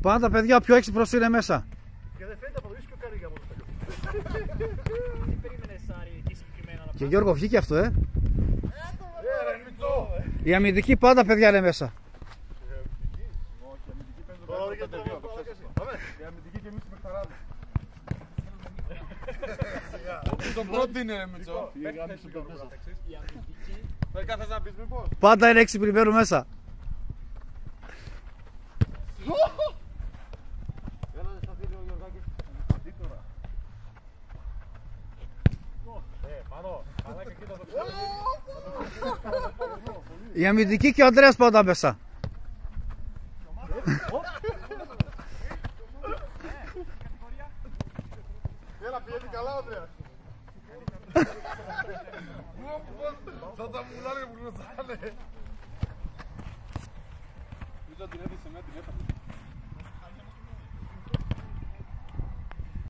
Πάντα παιδιά, πιο έξυπνος είναι μέσα. Και δεν φαίνεται από το ρίσκο κάνει για μόνο. Τι περίμενες Σάρη, τι συγκεκριμένα να Και Γιώργο βγήκε αυτό, Ρε Μητσό! Η αμυντική πάντα παιδιά είναι μέσα. Η αμυντική και εμείς παιχταράδες. Το πρώτο είναι ρε Μητσό. η αμυντική. Θες να πεις μήπως? Πάντα είναι έξυπνοι μπαίνουν μέσα. Έλα να σταθεί λίγο Γιωργάκη. Τι τώρα? Μάνο, αλλά και εκεί θα το ξέρω. Η αμυντική και ο Ανδρέας πάντα μέσα. Έλα πιέζει καλά ο Ανδρέας. Θα τα μουλάνε που γνωστάνε.